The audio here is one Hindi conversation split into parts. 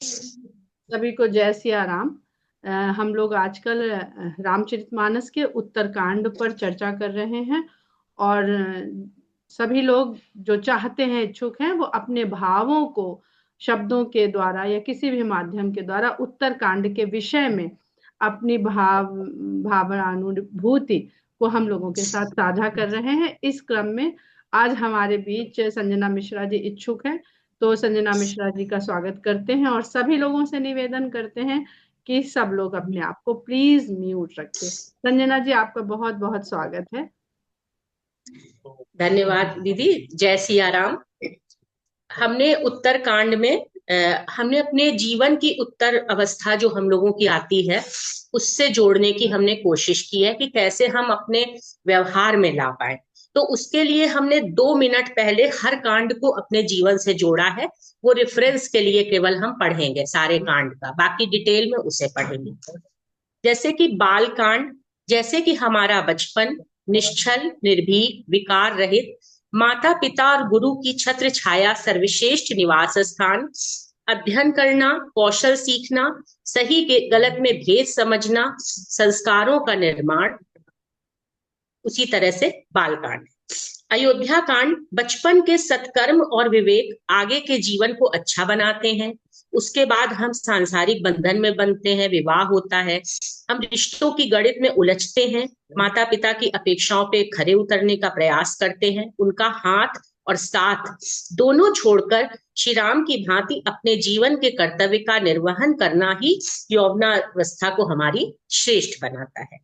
सभी को जय सिया राम। हम लोग आजकल रामचरितमानस के उत्तरकांड पर चर्चा कर रहे हैं। और सभी लोग जो चाहते हैं, इच्छुक हैं, वो अपने भावों को शब्दों के द्वारा या किसी भी माध्यम के द्वारा उत्तरकांड के विषय में अपनी भावनानुभूति को हम लोगों के साथ साझा कर रहे हैं। इस क्रम में आज हमारे बीच संजना मिश्रा जी इच्छुक हैं। तो संजना मिश्रा जी का स्वागत करते हैं और सभी लोगों से निवेदन करते हैं कि सब लोग अपने आप को प्लीज म्यूट रखें। संजना जी, आपका बहुत बहुत स्वागत है। धन्यवाद दीदी। जय सिया राम। हमने उत्तरकांड में हमने अपने जीवन की उत्तर अवस्था जो हम लोगों की आती है उससे जोड़ने की हमने कोशिश की है कि कैसे हम अपने व्यवहार में ला पाए। तो उसके लिए हमने 2 मिनट पहले हर कांड को अपने जीवन से जोड़ा है। वो रेफरेंस के लिए केवल हम पढ़ेंगे सारे कांड का, बाकी डिटेल में उसे पढ़ेंगे। जैसे कि बाल कांड, जैसे कि हमारा बचपन निश्चल निर्भीक विकार रहित, माता पिता और गुरु की छत्र छाया सर्वश्रेष्ठ निवास स्थान, अध्ययन करना, कौशल सीखना, सही के गलत में भेद समझना, संस्कारों का निर्माण। उसी तरह से बाल कांड। अयोध्या कांड, बचपन के सत्कर्म और विवेक आगे के जीवन को अच्छा बनाते हैं। उसके बाद हम सांसारिक बंधन में बंधते हैं, विवाह होता है, हम रिश्तों की गणित में उलझते हैं, माता पिता की अपेक्षाओं पे खरे उतरने का प्रयास करते हैं, उनका हाथ और साथ दोनों छोड़कर श्री राम की भांति अपने जीवन के कर्तव्य का निर्वहन करना ही यौवनावस्था को हमारी श्रेष्ठ बनाता है।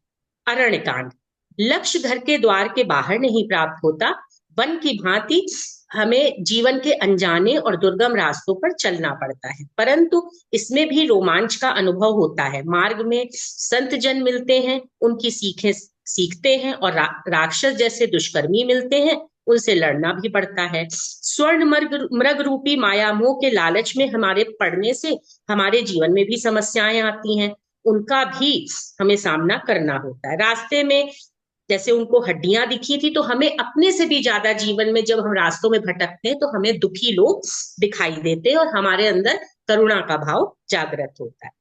अरण्य कांड, लक्ष्य घर के द्वार के बाहर नहीं प्राप्त होता, वन की भांति हमें जीवन के अनजाने और दुर्गम रास्तों पर चलना पड़ता है, परंतु इसमें भी रोमांच का अनुभव होता है। मार्ग में संत जन मिलते हैं, उनकी सीखें सीखते हैं, और राक्षस जैसे दुष्कर्मी मिलते हैं, उनसे लड़ना भी पड़ता है। स्वर्ण मृग रूपी माया मोह के लालच में हमारे पड़ने से हमारे जीवन में भी समस्याएं आती हैं, उनका भी हमें सामना करना होता है। रास्ते में जैसे उनको हड्डियां दिखी थी, तो हमें अपने से भी ज्यादा जीवन में जब हम रास्तों में भटकते हैं तो हमें दुखी लोग दिखाई देते हैं और हमारे अंदर करुणा का भाव जागृत होता है।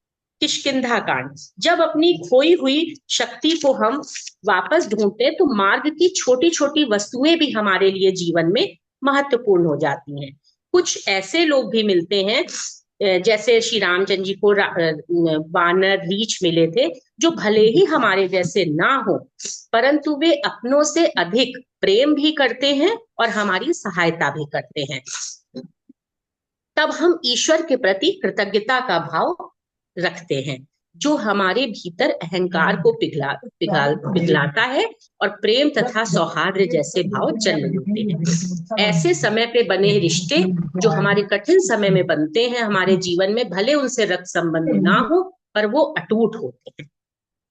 किष्किंधा कांड, जब अपनी खोई हुई शक्ति को हम वापस ढूंढते हैं तो मार्ग की छोटी छोटी वस्तुएं भी हमारे लिए जीवन में महत्वपूर्ण हो जाती हैं। कुछ ऐसे लोग भी मिलते हैं, जैसे श्री रामचंद्र जी को वानर रीछ मिले थे, जो भले ही हमारे जैसे ना हो, परंतु वे अपनों से अधिक प्रेम भी करते हैं और हमारी सहायता भी करते हैं। तब हम ईश्वर के प्रति कृतज्ञता का भाव रखते हैं, जो हमारे भीतर अहंकार को पिघलाता है और प्रेम तथा सौहार्द जैसे भाव जन्म लेते हैं। ऐसे समय पे बने रिश्ते जो हमारे कठिन समय में बनते हैं, हमारे जीवन में भले उनसे रक्त संबंध ना हो पर वो अटूट होते हैं।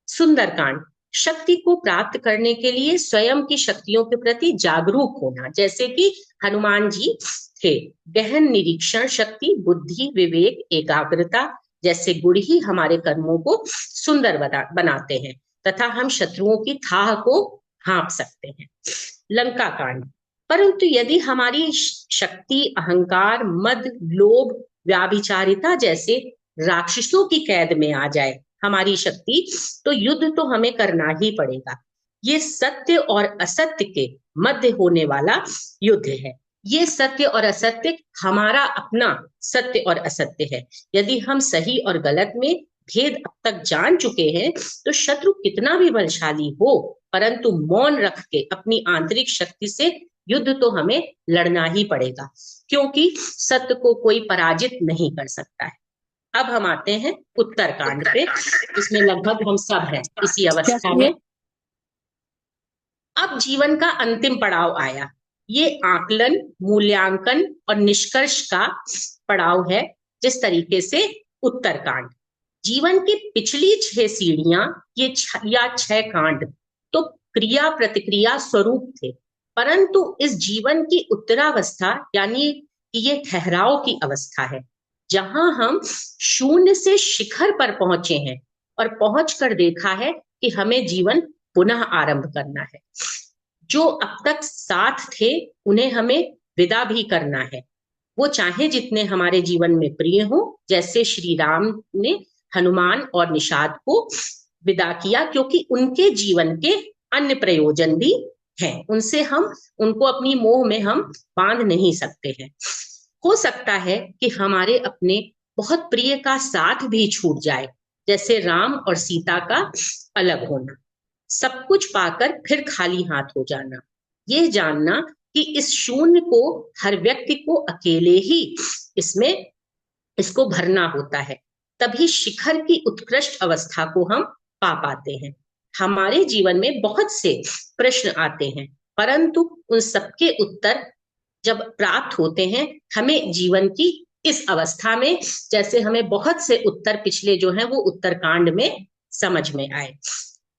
सुंदरकांड, शक्ति को प्राप्त करने के लिए स्वयं की शक्तियों के प्रति जागरूक होना, जैसे कि हनुमान जी थे। गहन निरीक्षण शक्ति, बुद्धि, विवेक, एकाग्रता जैसे गुण ही हमारे कर्मों को सुंदर बनाते हैं तथा हम शत्रुओं की थाह को हाँप सकते हैं। लंका कांड, परंतु यदि हमारी शक्ति अहंकार, मद, लोभ, व्याभिचारिता जैसे राक्षसों की कैद में आ जाए हमारी शक्ति, तो युद्ध तो हमें करना ही पड़ेगा। ये सत्य और असत्य के मध्य होने वाला युद्ध है। ये सत्य और असत्य हमारा अपना सत्य और असत्य है। यदि हम सही और गलत में भेद अब तक जान चुके हैं तो शत्रु कितना भी बलशाली हो, परंतु मौन रख के अपनी आंतरिक शक्ति से युद्ध तो हमें लड़ना ही पड़ेगा, क्योंकि सत्य को कोई पराजित नहीं कर सकता है। अब हम आते हैं उत्तरकांड पे, जिसमें लगभग हम सब हैं इसी अवस्था में। अब जीवन का अंतिम पड़ाव आया। ये आकलन, मूल्यांकन और निष्कर्ष का पड़ाव है। जिस तरीके से उत्तरकांड, जीवन की पिछली 6 सीढ़ियां, ये 6 कांड तो क्रिया प्रतिक्रिया स्वरूप थे, परंतु इस जीवन की उत्तरावस्था यानी कि ये ठहराव की अवस्था है, जहां हम शून्य से शिखर पर पहुंचे हैं और पहुंचकर देखा है कि हमें जीवन पुनः आरंभ करना है। जो अब तक साथ थे उन्हें हमें विदा भी करना है। वो चाहे जितने हमारे जीवन में प्रिय हो, जैसे श्री राम ने हनुमान और निषाद को विदा किया, क्योंकि उनके जीवन के अन्य प्रयोजन भी हैं। उनसे हम उनको अपनी मोह में हम बांध नहीं सकते हैं। हो सकता है कि हमारे अपने बहुत प्रिय का साथ भी छूट जाए, जैसे राम और सीता का अलग होना, सब कुछ पाकर फिर खाली हाथ हो जाना, ये जानना कि इस शून्य को हर व्यक्ति को अकेले ही इसको भरना होता है, तभी शिखर की उत्कृष्ट अवस्था को हम पा पाते हैं। हमारे जीवन में बहुत से प्रश्न आते हैं, परंतु उन सबके उत्तर जब प्राप्त होते हैं, हमें जीवन की इस अवस्था में, जैसे हमें बहुत से उत्तर पिछले जो हैं वो उत्तरकांड में समझ में आए।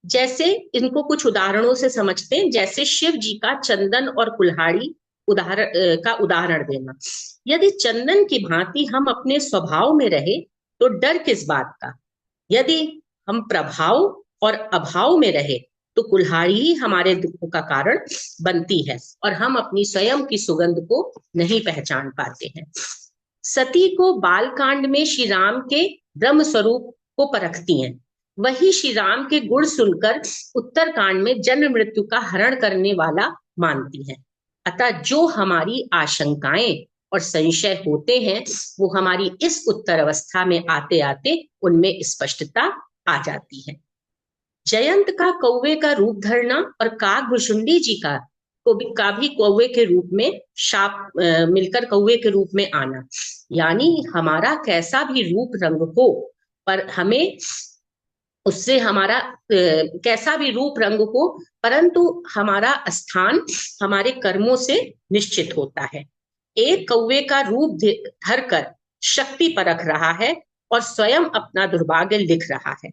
जैसे इनको कुछ उदाहरणों से समझते हैं, जैसे शिव जी का चंदन और कुल्हाड़ी उदाहरण देना। यदि चंदन की भांति हम अपने स्वभाव में रहे तो डर किस बात का। यदि हम प्रभाव और अभाव में रहे तो कुल्हाड़ी ही हमारे दुखों का कारण बनती है और हम अपनी स्वयं की सुगंध को नहीं पहचान पाते हैं। सती को बालकांड में श्री राम के ब्रह्म स्वरूप को परखती हैं, वही श्री राम के गुण सुनकर उत्तरकांड में जन्म मृत्यु का हरण करने वाला मानती हैं। अतः जो हमारी आशंकाएं और संशय होते हैं वो हमारी इस उत्तर अवस्था में आते आते उनमें स्पष्टता आ जाती है। जयंत का कौवे का रूप धरना और काकभुशुंडी जी का भी कौवे के रूप में शाप मिलकर कौवे के रूप में आना, यानी हमारा कैसा भी रूप रंग हो, पर हमें उससे हमारा कैसा भी रूप रंग हो, परंतु हमारा स्थान हमारे कर्मों से निश्चित होता है। एक कौवे का रूप धरकर शक्ति परख रहा है और स्वयं अपना दुर्भाग्य लिख रहा है।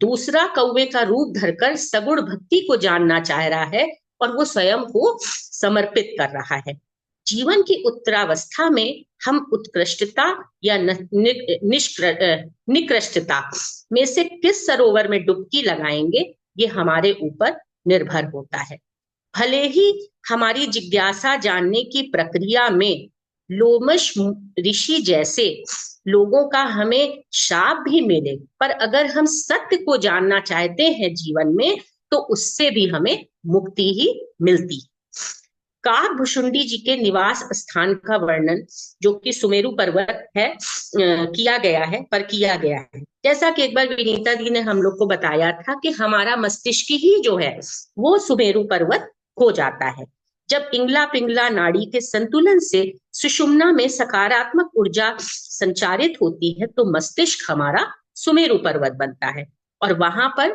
दूसरा कौवे का रूप धरकर सगुण भक्ति को जानना चाह रहा है और वो स्वयं को समर्पित कर रहा है। जीवन की उत्तरावस्था में हम उत्कृष्टता या निकृष्टता में से किस सरोवर में डुबकी लगाएंगे, ये हमारे ऊपर निर्भर होता है। भले ही हमारी जिज्ञासा जानने की प्रक्रिया में लोमश ऋषि जैसे लोगों का हमें शाप भी मिले, पर अगर हम सत्य को जानना चाहते हैं जीवन में, तो उससे भी हमें मुक्ति ही मिलती। काकभुशुंडी जी के निवास स्थान का वर्णन, जो कि सुमेरु पर्वत है, किया गया है। जैसा कि एक बार विनीता दी ने हम लोग को बताया था कि हमारा मस्तिष्क ही जो है वो सुमेरु पर्वत हो जाता है। जब इंगला पिंगला नाड़ी के संतुलन से सुषुम्ना में सकारात्मक ऊर्जा संचारित होती है तो मस्तिष्क हमारा सुमेरु पर्वत बनता है। और वहां पर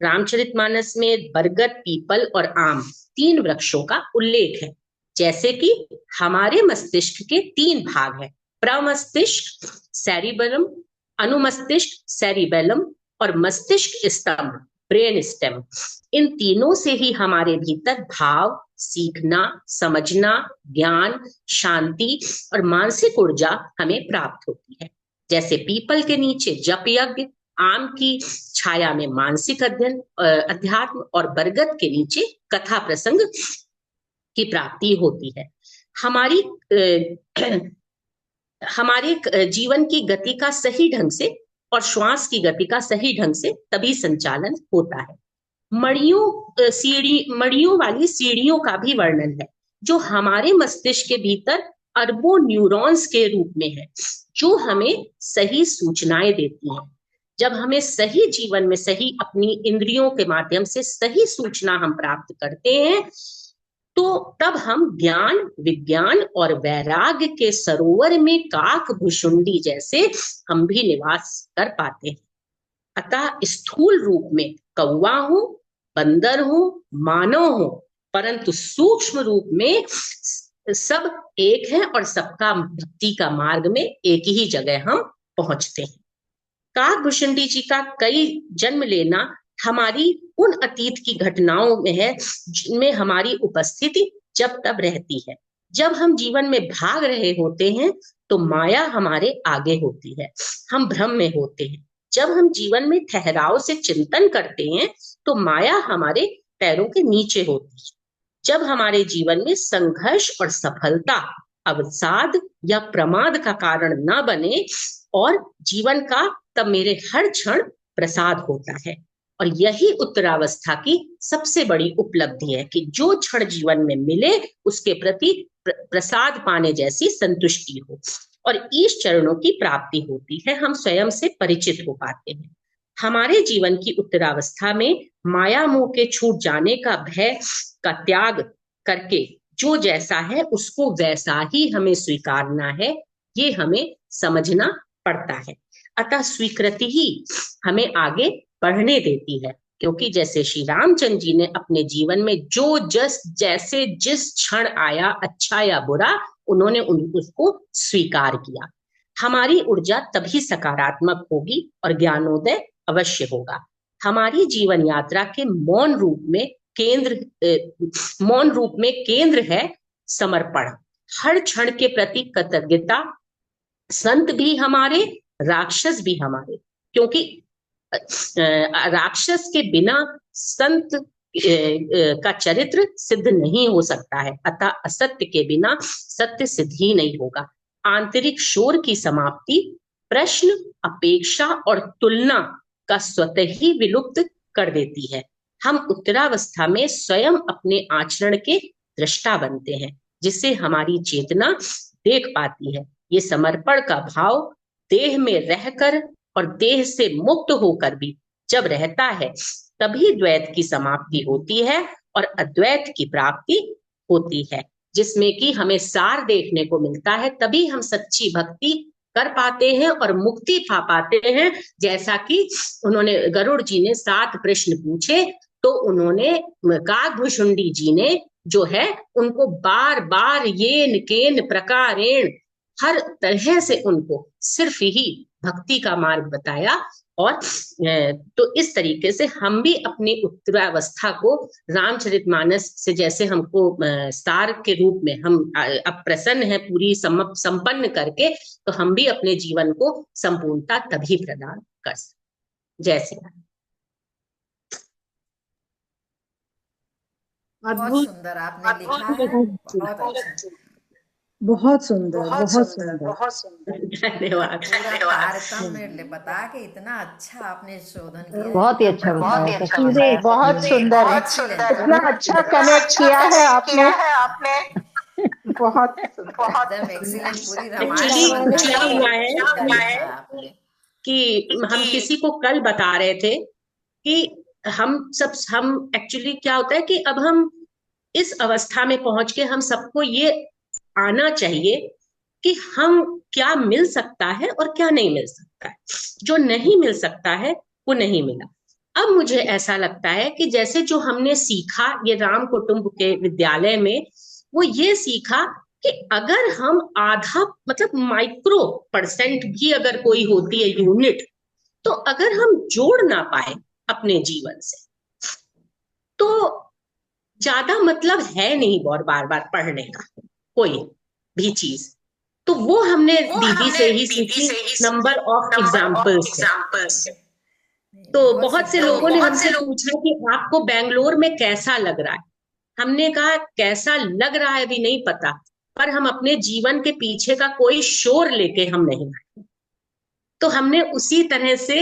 रामचरितमानस में बरगद, पीपल और आम 3 वृक्षों का उल्लेख है। जैसे कि हमारे मस्तिष्क के 3 भाग हैं, प्रमस्तिष्क सेरिबेलम, अनुमस्तिष्क सेरिबेलम और मस्तिष्क स्तंभ ब्रेन स्टेम। इन तीनों से ही हमारे भीतर भाव, सीखना, समझना, ज्ञान, शांति और मानसिक ऊर्जा हमें प्राप्त होती है। जैसे पीपल के नीचे जप यज्ञ, आम की छाया में मानसिक अध्यात्म और बरगद के नीचे कथा प्रसंग की प्राप्ति होती है। हमारे जीवन की गति का सही ढंग से और श्वास की गति का सही ढंग से तभी संचालन होता है। मणियों वाली सीढ़ियों का भी वर्णन है, जो हमारे मस्तिष्क के भीतर अरबों न्यूरॉन्स के रूप में है, जो हमें सही सूचनाएं देती हैं। जब हमें सही जीवन में सही अपनी इंद्रियों के माध्यम से सही सूचना हम प्राप्त करते हैं, तो तब हम ज्ञान, विज्ञान और वैराग्य के सरोवर में काकभुशुंडी जैसे हम भी निवास कर पाते हैं। अतः स्थूल रूप में कौवा हो, बंदर हो, मानव हो, परंतु सूक्ष्म रूप में सब एक है और सबका मुक्ति का मार्ग में एक ही जगह हम पहुंचते हैं। काकभुशुंडी जी का कई जन्म लेना हमारी उन अतीत की घटनाओं में है जिनमें हमारी उपस्थिति जब तब रहती है। जब हम जीवन में भाग रहे होते हैं तो माया हमारे आगे होती है, हम भ्रम में होते हैं। जब हम जीवन में ठहराव से चिंतन करते हैं तो माया हमारे पैरों के नीचे होती है। जब हमारे जीवन में संघर्ष और सफलता अवसाद या प्रमाद का कारण ना बने, और जीवन का तब मेरे हर क्षण प्रसाद होता है। और यही उत्तरावस्था की सबसे बड़ी उपलब्धि है कि जो क्षण जीवन में मिले उसके प्रति प्रसाद पाने जैसी संतुष्टि हो, और ईश चरणों की प्राप्ति होती है, हम स्वयं से परिचित हो पाते हैं। हमारे जीवन की उत्तरावस्था में माया मोह के छूट जाने का भय का त्याग करके जो जैसा है उसको वैसा ही हमें स्वीकारना है, ये हमें समझना पड़ता है। अतः स्वीकृति ही हमें आगे बढ़ने देती है, क्योंकि जैसे श्री रामचंद्र जी ने अपने जीवन में जो जैसे जिस क्षण आया, अच्छा या बुरा, उन्होंने उसको स्वीकार किया। हमारी ऊर्जा तभी सकारात्मक होगी और ज्ञानोदय अवश्य होगा। हमारी जीवन यात्रा के मौन रूप में केंद्र है समर्पण। हर क्षण के प्रति कृतज्ञता। संत भी हमारे, राक्षस भी हमारे, क्योंकि राक्षस के बिना संत का चरित्र सिद्ध नहीं हो सकता है, अतः असत्य के बिना सत्य सिद्ध ही नहीं होगा। आंतरिक शोर की समाप्ति प्रश्न, अपेक्षा और तुलना का स्वतः ही विलुप्त कर देती है। हम उत्तरावस्था में स्वयं अपने आचरण के दृष्टा बनते हैं, जिसे हमारी चेतना देख पाती है। ये समर्पण का भाव देह में रहकर और देह से मुक्त होकर भी जब रहता है, तभी द्वैत की समाप्ति होती है और अद्वैत की प्राप्ति होती है, जिसमें कि हमें सार देखने को मिलता है। तभी हम सच्ची भक्ति कर पाते हैं और मुक्ति पा पाते हैं। जैसा कि उन्होंने, गरुड़ जी ने 7 प्रश्न पूछे, तो उन्होंने काकभुशुंडी जी ने जो है उनको बार बार येन केन प्रकारेण हर तरह से उनको सिर्फ ही भक्ति का मार्ग बताया। और तो इस तरीके से हम भी अपनी उत्तरावस्था को रामचरितमानस से जैसे हमको सार के रूप में हम अब प्रसन्न है पूरी संपन्न करके, तो हम भी अपने जीवन को संपूर्णता तभी प्रदान कर सकते। जय श्री राम। बहुत सुंदर आपने लिखा है, बहुत अच्छा, बहुत सुंदर, बहुत सुंदर। धन्यवाद। पूरा कार्यक्रम में बता के इतना अच्छा आपने शोधन किया, बहुत ही अच्छा बताया, बहुत सुंदर, इतना अच्छा कनेक्ट किया है आपने। बहुत एकदम एक्सीलेंट, पूरी एक्चुअली क्या हुआ है आपने। कि हम किसी को कल बता रहे थे कि हम एक्चुअली क्या होता है कि अब हम इस अवस्था में पहुंच के हम सबको ये आना चाहिए कि हम क्या मिल सकता है और क्या नहीं मिल सकता है। जो नहीं मिल सकता है वो नहीं मिला। अब मुझे ऐसा लगता है कि जैसे जो हमने सीखा ये राम कुटुंब के विद्यालय में, वो ये सीखा कि अगर हम आधा मतलब माइक्रो% भी अगर कोई होती है यूनिट, तो अगर हम जोड़ ना पाए अपने जीवन से, तो ज्यादा मतलब है नहीं और बार बार पढ़ने का कोई भी चीज। तो वो हमने दीदी से ही सीखी, नंबर ऑफ एग्जाम्पल्स। तो बहुत से लोगों ने हमसे पूछा कि आपको बेंगलोर में कैसा लग रहा है। हमने कहा कैसा लग रहा है भी नहीं पता, पर हम अपने जीवन के पीछे का कोई शोर लेके हम नहीं आए। तो हमने उसी तरह से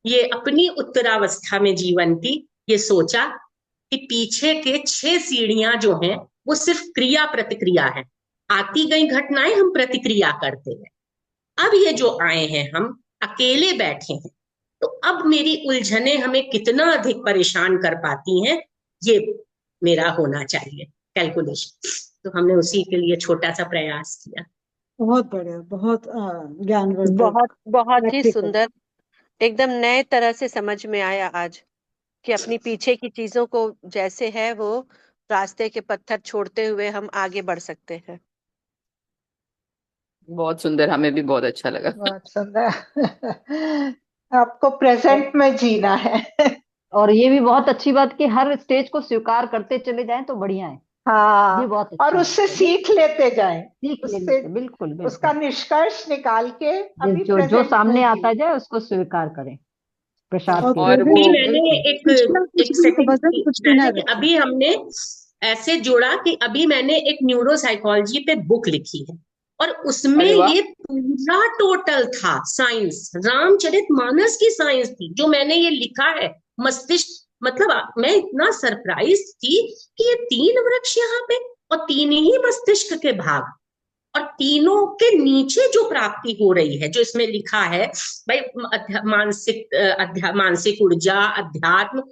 ये अपनी उत्तरावस्था में जीवन की ये सोचा कि पीछे के 6 सीढ़ियां जो हैं वो सिर्फ क्रिया प्रतिक्रिया है। आती गई घटनाएं हम प्रतिक्रिया करते हैं। अब ये जो आए हैं हम अकेले बैठे हैं, तो अब मेरी उलझने हमें कितना अधिक परेशान कर पाती हैं, ये मेरा होना चाहिए कैलकुलेशन। तो हमने उसी के लिए छोटा सा प्रयास किया। बहुत बढ़िया, बहुत ज्ञानवर्धक, बहुत ही practical। सुंदर, एकदम नए तरह से समझ में आया आज कि अपनी पीछे की चीजों को जैसे है वो रास्ते के पत्थर छोड़ते हुए हम आगे बढ़ सकते हैं। बहुत सुंदर, हमें भी बहुत अच्छा लगा। बहुत सुंदर। आपको प्रेजेंट में जीना है। और ये भी बहुत अच्छी बात कि हर स्टेज को स्वीकार करते चले जाएं तो बढ़िया है। हाँ, ये बहुत अच्छा और उससे सीख लेते जाएं, बिल्कुल बिल्कुल। उसका निष्कर्ष निकाल के अभी जो सामने आता जाए उसको स्वीकार करें प्रसाद के। और वो मैंने एक सेकंड अभी हमने ऐसे जोड़ा कि अभी मैंने एक न्यूरो साइकोलॉजी पे बुक लिखी है, और उसमें अरे वाह। ये पूरा टोटल था साइंस, रामचरितमानस की साइंस थी जो मैंने ये लिखा है। मस्तिष्क मतलब मैं इतना सरप्राइज थी कि ये 3 वृक्ष यहाँ पे और 3 ही मस्तिष्क के भाग, और तीनों के नीचे जो प्राप्ति हो रही है जो इसमें लिखा है भाई, मानसिक ऊर्जा, अध्यात्म,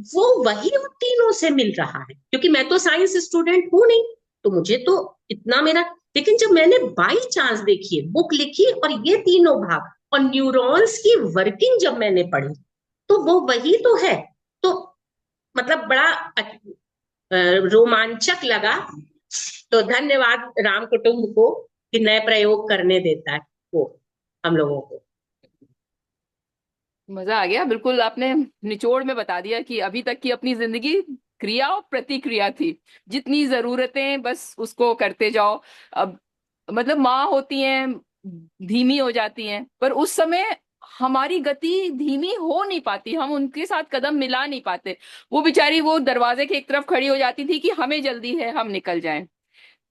वो वही उन तीनों से मिल रहा है। क्योंकि मैं तो साइंस स्टूडेंट हूं नहीं, तो मुझे तो इतना मेरा, लेकिन जब मैंने बाई चांस देखी बुक लिखी और ये तीनों भाग और न्यूरॉन्स की वर्किंग जब मैंने पढ़ी, तो वो वही तो है। तो मतलब बड़ा रोमांचक लगा। तो धन्यवाद राम कुटुंब को कि नए प्रयोग करने देता है वो हम लोगों को। मजा आ गया, बिल्कुल आपने निचोड़ में बता दिया कि अभी तक की अपनी जिंदगी क्रिया और प्रतिक्रिया थी, जितनी जरूरतें बस उसको करते जाओ। अब मतलब माँ होती हैं, धीमी हो जाती हैं, पर उस समय हमारी गति धीमी हो नहीं पाती, हम उनके साथ कदम मिला नहीं पाते। वो बेचारी वो दरवाजे के एक तरफ खड़ी हो जाती थी कि हमें जल्दी है, हम निकल जाएं।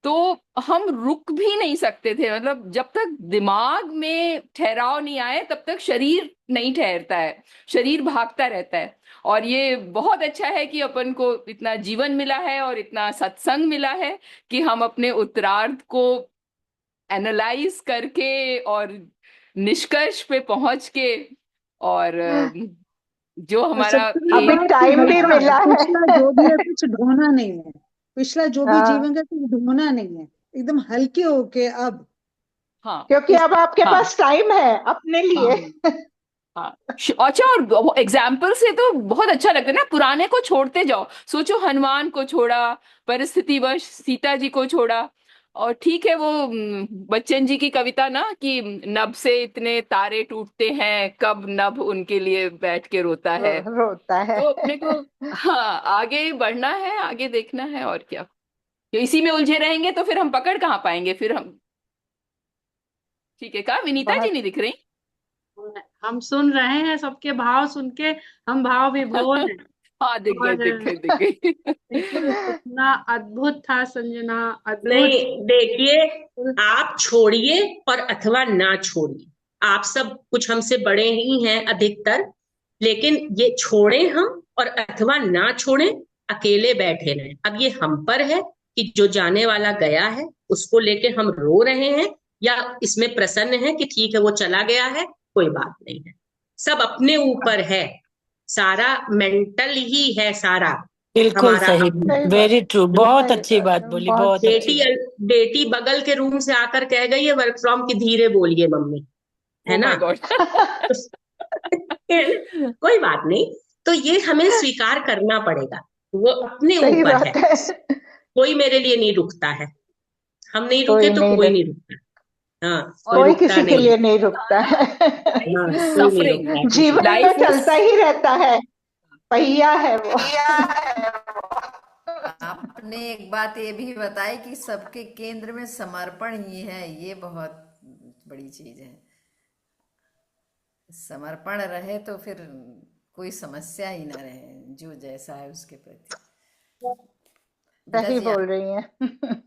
तो हम रुक भी नहीं सकते थे, मतलब जब तक दिमाग में ठहराव नहीं आए तब तक शरीर नहीं ठहरता है, शरीर भागता रहता है। और ये बहुत अच्छा है कि अपन को इतना जीवन मिला है और इतना सत्संग मिला है कि हम अपने उत्तरार्ध को एनालाइज करके और निष्कर्ष पे पहुंच के, और जो और हमारा सबसे बड़ी ये अभी बात कि टाइम भी हल्का, मिला है। पिछला जो भी है कुछ ढोना नहीं है, पिछला जो भी हाँ, जीवन का कुछ ढोना नहीं है, एकदम हल्के होके अब हाँ क्योंकि इस अब आपके हाँ पास टाइम है अपने हाँ लिए। हाँ। अच्छा, और एग्जाम्पल से तो बहुत अच्छा लगता है ना, पुराने को छोड़ते जाओ। सोचो हनुमान को छोड़ा, परिस्थितिवश सीता जी को छोड़ा, और ठीक है वो बच्चन जी की कविता ना कि नभ से इतने तारे टूटते हैं, कब नभ उनके लिए बैठ के रोता है। रोता है। तो अपने को हाँ आगे बढ़ना है, आगे देखना है, और क्या। तो इसी में उलझे रहेंगे तो फिर हम पकड़ कहाँ पाएंगे फिर हम। ठीक है, कहा विनीता जी बहुत नहीं दिख रही? हम सुन रहे हैं, सबके भाव सुन के हम भाव विभोर हैं। हाँ दिख गई, और दिख गई, दिख गई। बिल्कुल इतना अद्भुत था संजना, नहीं, अद्भुत। देखिए, आप छोड़िए और अथवा ना छोड़िए, आप सब कुछ हमसे बड़े ही हैं अधिकतर, लेकिन ये छोड़ें हम और अथवा ना छोड़ें, अकेले बैठे रहें। अब ये हम पर है कि जो जाने वाला गया है उसको लेके हम रो रहे हैं या इसमें प्रसन्न है कि ठीक है वो चला गया है, कोई बात नहीं है। सब अपने ऊपर है, सारा मेंटल ही है सारा बिल्कुल हमारा सही, अपना। सही बात, वेरी ट्रू, बहुत सही अच्छी बात बात है, बोली, बहुत बहुत अच्छी बेटी बात। बेटी बगल के रूम से आकर कह गई है वर्क फ्रॉम की धीरे बोलिए मम्मी, है ओ ना। My God. कोई बात नहीं, तो ये हमें स्वीकार करना पड़ेगा, वो अपने सही ऊपर है। बात है। कोई मेरे लिए नहीं रुकता है, हम नहीं रुके कोई तो नहीं कोई रुक, नहीं रुकता। हाँ, कोई कोई रुकता किसी के नहीं लिए है। नहीं रुकता है। हाँ, लाइफ इज कोई नहीं सफरिंग, रुकता है किसी जीवन के में लाइफ इज। चलता ही रहता है, पहिया है वो। आपने एक बात ये भी बताई कि सबके केंद्र में समर्पण ही है, ये बहुत बड़ी चीज है। समर्पण रहे तो फिर कोई समस्या ही ना रहे, जो जैसा है उसके प्रति। गीता सही जी बोल रही हैं।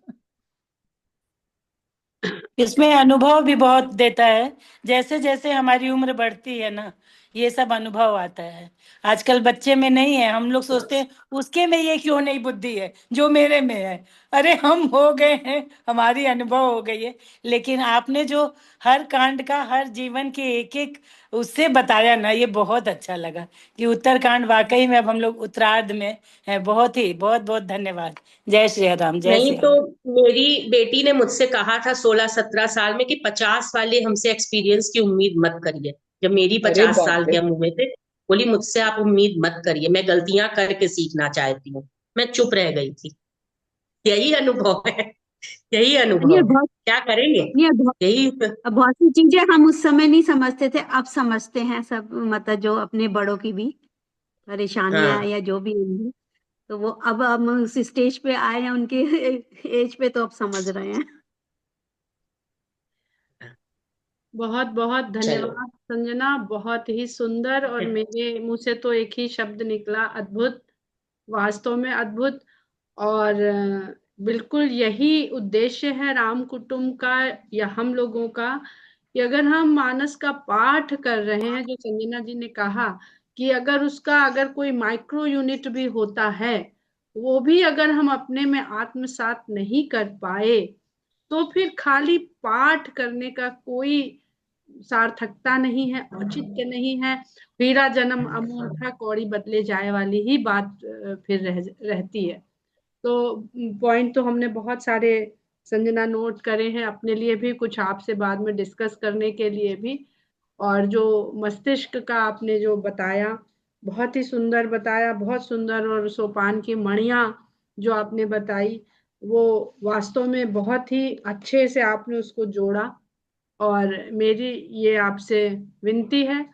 इसमें अनुभव भी बहुत देता है, जैसे जैसे हमारी उम्र बढ़ती है ना, ये सब अनुभव आता है। आजकल बच्चे में नहीं है, हम लोग सोचते हैं उसके में ये क्यों नहीं बुद्धि है जो मेरे में है। अरे हम हो गए हैं, हमारी अनुभव हो गई है। लेकिन आपने जो हर कांड का, हर जीवन के एक एक उससे बताया ना, ये बहुत अच्छा लगा कि उत्तरकांड वाकई में अब हम लोग उत्तरार्ध में है। बहुत ही बहुत बहुत धन्यवाद। जय श्री राम, जय नहीं श्री तो राम। मेरी बेटी ने मुझसे कहा था 16-17 साल में कि 50 वाले हमसे एक्सपीरियंस की उम्मीद मत करिए। जब मेरी अरे 50 बाप साल रे। के हम हुए थे, बोली मुझसे आप उम्मीद मत करिए, मैं गलतियां करके सीखना चाहती हूँ। मैं चुप रह गई थी। यही अनुभव है, यही ये अनुभव है, बहुत क्या करेंगे। ये बहुत यही बहुत सी चीजें हम उस समय नहीं समझते थे, अब समझते हैं सब, मतलब जो अपने बड़ों की भी परेशानियां हाँ, या जो भी उनकी, तो वो अब हम उस स्टेज पे आए हैं उनके एज पे, तो अब समझ रहे हैं। बहुत बहुत चलो। धन्यवाद संजना, बहुत ही सुंदर। और मेरे मुंह से तो एक ही शब्द निकला, अद्भुत, वास्तव में अद्भुत। और बिल्कुल यही उद्देश्य है राम कुटुंब का या हम लोगों का, कि अगर हम मानस का पाठ कर रहे हैं, जो संजना जी ने कहा कि अगर कोई माइक्रो यूनिट भी होता है, वो भी अगर हम अपने में आत्मसात नहीं कर पाए, तो फिर खाली पाठ करने का कोई सार्थकता नहीं है, औचित्य नहीं है। हीरा जन्म अमूल था, कौड़ी बदले जाए वाली ही बात फिर रहती है। तो पॉइंट तो हमने बहुत सारे संजना नोट करे हैं अपने लिए भी, कुछ आपसे बाद में डिस्कस करने के लिए भी। और जो मस्तिष्क का आपने जो बताया, बहुत ही सुंदर बताया, बहुत सुंदर। और सोपान की मणियां जो आपने बताई, वो वास्तव में बहुत ही अच्छे से आपने उसको जोड़ा। और मेरी ये आपसे विनती है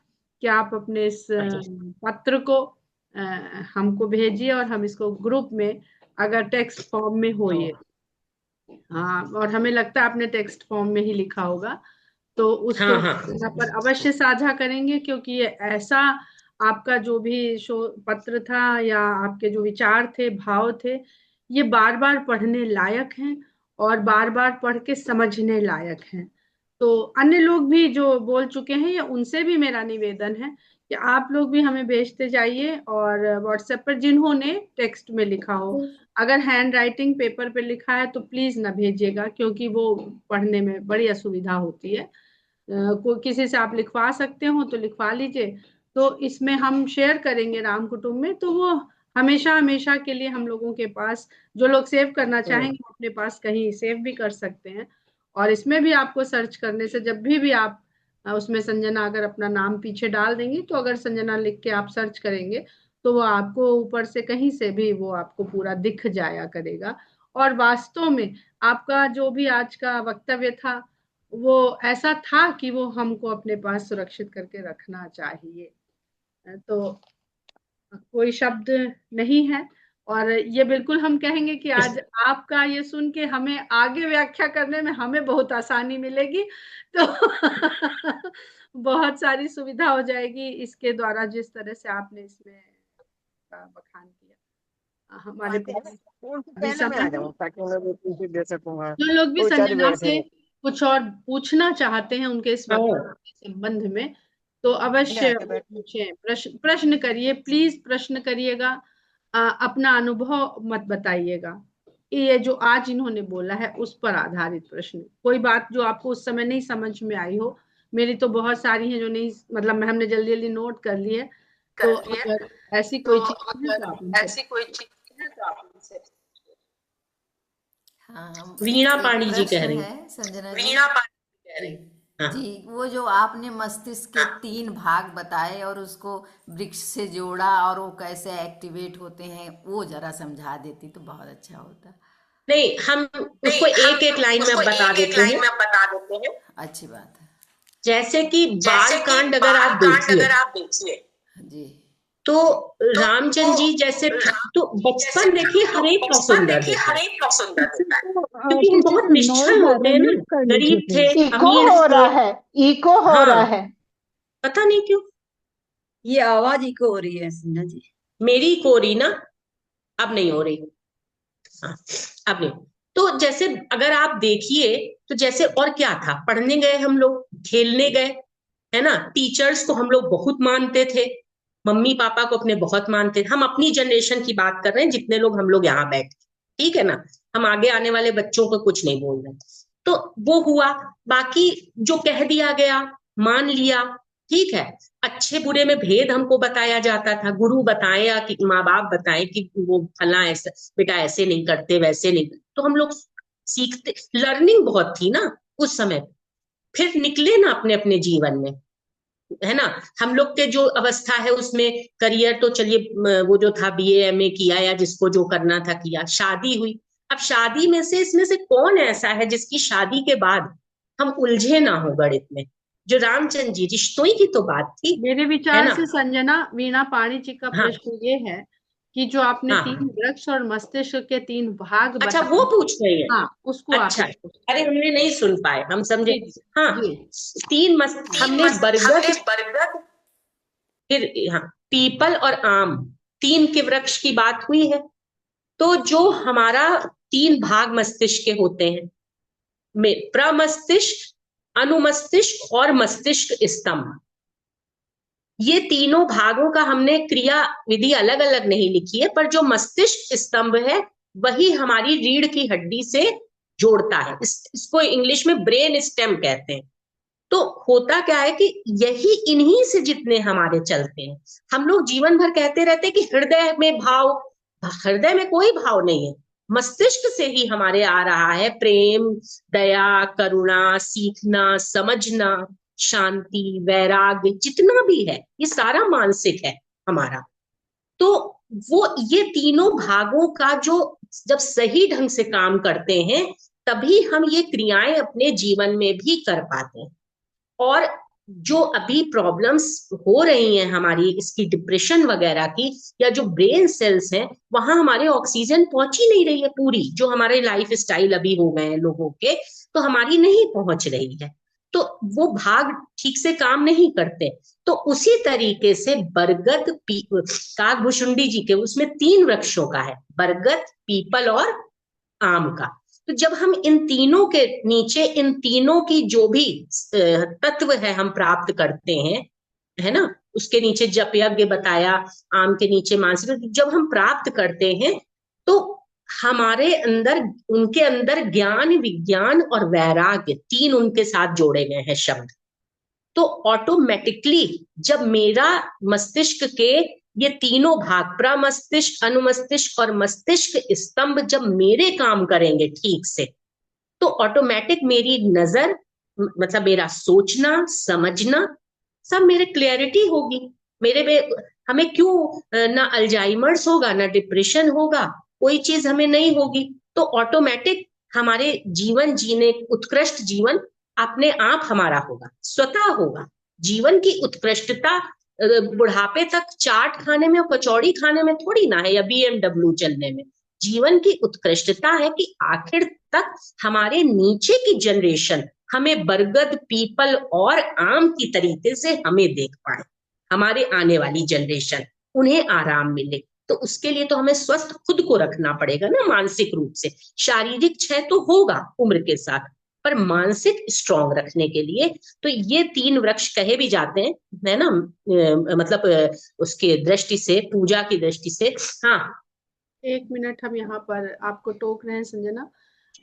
कि आप अपने इस पत्र को हमको भेजिए, और हम इसको ग्रुप में, अगर टेक्स्ट फॉर्म में हो ये, हाँ, और हमें लगता है आपने टेक्स्ट फॉर्म में ही लिखा होगा, तो उसको यहाँ पर अवश्य साझा करेंगे, क्योंकि ये ऐसा आपका जो भी पत्र था या आपके जो विचार थे, भाव थे, ये बार बार पढ़ने लायक हैं और बार बार पढ़ के समझने लायक हैं। तो अन्य लोग भी जो बोल चुके हैं, या उनसे भी मेरा निवेदन है कि आप लोग भी हमें भेजते जाइए। और व्हाट्सएप पर जिन्होंने टेक्स्ट में लिखा हो, अगर हैंड राइटिंग पेपर पे लिखा है तो प्लीज ना भेजिएगा, क्योंकि वो पढ़ने में बड़ी असुविधा होती है। कोई किसी से आप लिखवा सकते हो तो लिखवा लीजिए। तो इसमें हम शेयर करेंगे राम कुटुंब में, तो वो हमेशा हमेशा के लिए हम लोगों के पास, जो लोग सेव करना चाहेंगे वो अपने पास कहीं सेव भी कर सकते हैं। और इसमें भी आपको सर्च करने से, जब भी आप उसमें संजना अगर अपना नाम पीछे डाल देंगे, तो अगर संजना लिख के आप सर्च करेंगे, तो वो आपको ऊपर से कहीं से भी वो आपको पूरा दिख जाया करेगा। और वास्तव में आपका जो भी आज का वक्तव्य था, वो ऐसा था कि वो हमको अपने पास सुरक्षित करके रखना चाहिए। तो कोई शब्द नहीं है। और ये बिल्कुल हम कहेंगे कि आज आपका ये सुन के हमें आगे व्याख्या करने में हमें बहुत आसानी मिलेगी, तो बहुत सारी सुविधा हो जाएगी इसके द्वारा, जिस तरह से आपने इसमें बखान किया। हमारे जो लोग भी संजना से कुछ और पूछना चाहते हैं उनके इस संबंध में, तो अवश्य पूछें, प्रश्न करिए, प्लीज प्रश्न करिएगा। अपना अनुभव मत बताइएगा, ये जो आज इन्होंने बोला है उस पर आधारित प्रश्न। कोई बात जो आपको उस समय नहीं समझ में आई हो, मेरी तो बहुत सारी हैं जो नहीं, मतलब हमने जल्दी जल्दी नोट कर ली है, तो अगर ऐसी कोई चीज है तो आप उनसे हाँ, वीणा एक पाणी जी कह प्रश्न रही है संजना जी। वीणा पाणी कह रही जी, वो जो आपने मस्तिष्क के 3 भाग बताए और उसको वृक्ष से जोड़ा और वो कैसे एक्टिवेट होते हैं, वो जरा समझा देती तो बहुत अच्छा होता। नहीं, हम उसको एक एक लाइन में बता देते हैं। अच्छी बात है। जैसे कि बाल कांड अगर आप देखिए, जी, तो रामचंद्र जी जैसे, तो बचपन देखिए हर एक का सुंदर होता है, क्योंकि हम बहुत निश्चल होते हैं ना, गरीब थे, अमीर हो रहा थे। है, इको हो रहा है, पता नहीं क्यों ये आवाज इको हो रही है संजना जी। मेरी इको हो रही ना, अब नहीं हो रही। हाँ, अब नहीं। तो जैसे अगर आप देखिए, तो जैसे और क्या था, पढ़ने गए हम लोग, खेलने गए, है ना, टीचर्स को हम लोग बहुत मानते थे, मम्मी पापा को अपने बहुत मानते थे। हम अपनी जनरेशन की बात कर रहे हैं, जितने लोग हम लोग यहाँ बैठे, ठीक है ना, हम आगे आने वाले बच्चों को कुछ नहीं बोल रहे। तो वो हुआ, बाकी जो कह दिया गया मान लिया, ठीक है। अच्छे बुरे में भेद हमको बताया जाता था, गुरु बताया कि माँ बाप बताए कि वो फला ऐसा बेटा ऐसे नहीं करते, वैसे नहीं, तो हम लोग सीखते, लर्निंग बहुत थी ना उस समय। फिर निकले ना अपने अपने जीवन में, है ना, हम लोग के जो अवस्था है उसमें करियर तो चलिए वो जो था बीए एमए किया या जिसको जो करना था किया, शादी हुई। अब शादी में से, इसमें से कौन ऐसा है जिसकी शादी के बाद हम उलझे ना हो गणित में? जो रामचंद्र जी, रिश्तों ही की तो बात थी। मेरे विचार से संजना, वीणा पाणी जी का प्रश्न ये है कि जो आपने 3 वृक्ष और मस्तिष्क के 3 भाग अच्छा वो पूछ रही है। हाँ, उसको अच्छा, अरे हमने नहीं सुन पाए, हम समझे। हाँ, 3 हमने बरगद, फिर हाँ पीपल और आम, 3 के वृक्ष की बात हुई है। तो जो हमारा तीन भाग मस्तिष्क के होते हैं, प्रमस्तिष्क, अनुमस्तिष्क और मस्तिष्क स्तंभ। ये तीनों भागों का हमने क्रिया विधि अलग अलग नहीं लिखी है, पर जो मस्तिष्क स्तंभ है वही हमारी रीढ़ की हड्डी से जोड़ता है। इसको इंग्लिश में ब्रेन स्टेम कहते हैं। तो होता क्या है कि यही इन्हीं से जितने हमारे चलते हैं। हम लोग जीवन भर कहते रहते हैं कि हृदय में भाव, हृदय में कोई भाव नहीं है, मस्तिष्क से ही हमारे आ रहा है प्रेम, दया, करुणा, सीखना, समझना, शांति, वैराग्य, जितना भी है ये सारा मानसिक है हमारा। तो वो ये तीनों भागों का जो जब सही ढंग से काम करते हैं तभी हम ये क्रियाएं अपने जीवन में भी कर पाते हैं। और जो अभी प्रॉब्लम्स हो रही हैं हमारी इसकी डिप्रेशन वगैरह की, या जो ब्रेन सेल्स हैं वहां हमारे ऑक्सीजन पहुंच ही नहीं रही है पूरी, जो हमारे लाइफ स्टाइल अभी हो गए हैं लोगों के, तो हमारी नहीं पहुंच रही है, तो वो भाग ठीक से काम नहीं करते। तो उसी तरीके से बरगद काकभुशुंडी जी के उसमें 3 वृक्षों का है, बरगद, पीपल और आम का। तो जब हम इन तीनों के नीचे इन तीनों की जो भी तत्व है हम प्राप्त करते हैं, है ना, उसके नीचे जप यज्ञ बताया, आम के नीचे मानसिक, जब हम प्राप्त करते हैं तो हमारे अंदर, उनके अंदर ज्ञान, विज्ञान और वैराग्य 3 उनके साथ जोड़े गए हैं शब्द। तो ऑटोमेटिकली जब मेरा मस्तिष्क के ये तीनों भाग, प्रमस्तिष्क, अनुमस्तिष्क और मस्तिष्क स्तंभ जब मेरे काम करेंगे ठीक से, तो ऑटोमेटिक मेरी नजर, मतलब मेरा सोचना, समझना सब मेरे क्लियरिटी होगी। हमें क्यों ना अल्जाइमर्स होगा, ना डिप्रेशन होगा, कोई चीज हमें नहीं होगी। तो ऑटोमेटिक हमारे जीवन जीने, उत्कृष्ट जीवन अपने आप हमारा होगा, स्वतः होगा। जीवन की उत्कृष्टता बुढ़ापे तक चाट खाने में और कचौड़ी खाने में थोड़ी ना है, या BMW चलने में। जीवन की उत्कृष्टता है कि आखिर तक हमारे नीचे की जनरेशन हमें बरगद, पीपल और आम की तरीके से हमें देख पाए, हमारे आने वाली जनरेशन उन्हें आराम मिले। तो उसके लिए तो हमें स्वस्थ खुद को रखना पड़ेगा ना, मानसिक रूप से। शारीरिक क्षय तो होगा उम्र के साथ, पर मानसिक स्ट्रांग रखने के लिए तो ये 3 वृक्ष कहे भी जाते हैं, है ना, मतलब उसके दृष्टि से, पूजा की दृष्टि से। हाँ, 1 मिनट, हम यहाँ पर आपको टोक रहे हैं संजना।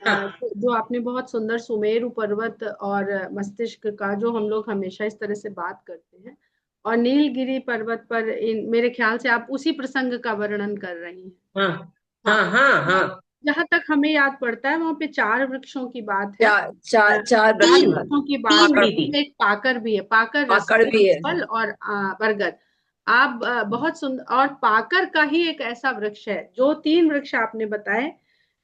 हाँ। जो आपने बहुत सुंदर सुमेरु पर्वत और मस्तिष्क का जो हम लोग हमेशा इस तरह से बात करते हैं, और नीलगिरी पर्वत पर मेरे ख्याल से आप उसी प्रसंग का वर्णन कर रही हैं। हाँ हाँ हाँ हाँ। जहां तक हमें याद पड़ता है वहां पे 4 वृक्षों की बात है, चार वृक्षों की बात है, एक पाकर भी है, पाकड़ भी है। पीपल और बरगद। आप बहुत सुंदर, और पाकर का ही एक ऐसा वृक्ष है, जो 3 वृक्ष आपने बताए।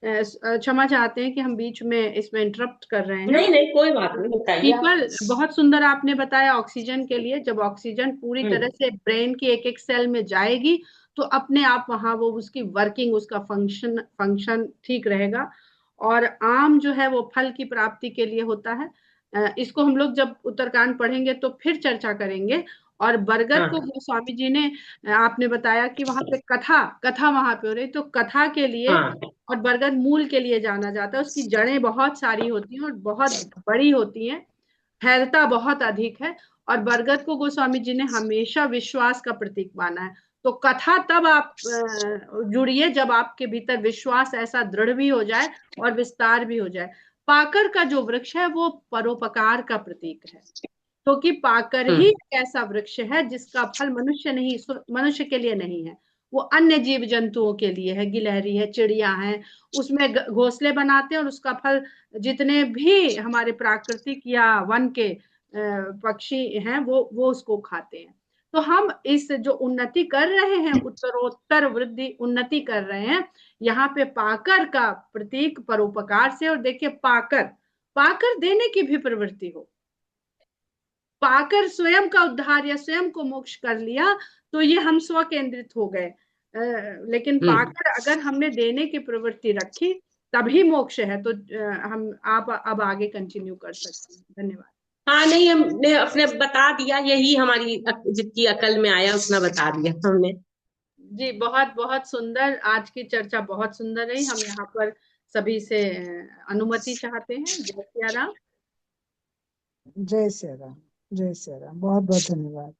क्षमा चाहते हैं कि हम बीच में इसमें इंटरप्ट कर रहे हैं। नहीं नहीं, कोई बात नहीं, बताइए। पीपल बहुत सुंदर आपने बताया ऑक्सीजन के लिए। जब ऑक्सीजन पूरी तरह से ब्रेन की एक एक सेल में जाएगी तो अपने आप वहां वो उसकी वर्किंग, उसका फंक्शन ठीक रहेगा। और आम जो है वो फल की प्राप्ति के लिए होता है। इसको हम लोग जब उत्तरकांड पढ़ेंगे तो फिर चर्चा करेंगे। और बरगद को गोस्वामी जी ने, आपने बताया कि वहां पे कथा वहां पे हो रही, तो कथा के लिए और बरगद मूल के लिए जाना जाता है। उसकी जड़ें बहुत सारी होती हैं और बहुत बड़ी होती हैं, फैलता बहुत अधिक है। और बरगद को गोस्वामी जी ने हमेशा विश्वास का प्रतीक माना है। तो कथा तब आप जुड़िए जब आपके भीतर विश्वास ऐसा दृढ़ भी हो जाए और विस्तार भी हो जाए। पाकर का जो वृक्ष है वो परोपकार का प्रतीक है, क्योंकि पाकर ही एक ऐसा वृक्ष है जिसका फल मनुष्य के लिए नहीं है, वो अन्य जीव जंतुओं के लिए है। गिलहरी है, चिड़िया है, उसमें घोंसले बनाते हैं और उसका फल जितने भी हमारे प्राकृतिक या वन के पक्षी हैं वो उसको खाते हैं। तो हम इस जो उन्नति कर रहे हैं, उत्तरोत्तर वृद्धि उन्नति कर रहे हैं, यहाँ पे पाकर का प्रतीक परोपकार से। और देखिए, पाकर देने की भी प्रवृत्ति हो, पाकर स्वयं का उद्धार या स्वयं को मोक्ष कर लिया तो ये हम स्व केंद्रित हो गए। लेकिन पाकर अगर हमने देने की प्रवृत्ति रखी तभी मोक्ष है। तो आप अब आगे कंटिन्यू कर सकते हैं। धन्यवाद। हाँ, नहीं, हमने अपने बता दिया, यही हमारी जितनी अकल में आया उतना बता दिया हमने। जी, बहुत बहुत सुंदर, आज की चर्चा बहुत सुंदर रही। हम यहाँ पर सभी से अनुमति चाहते हैं। जय सिया राम। जय श्री राम, जय श्री राम, बहुत बहुत धन्यवाद।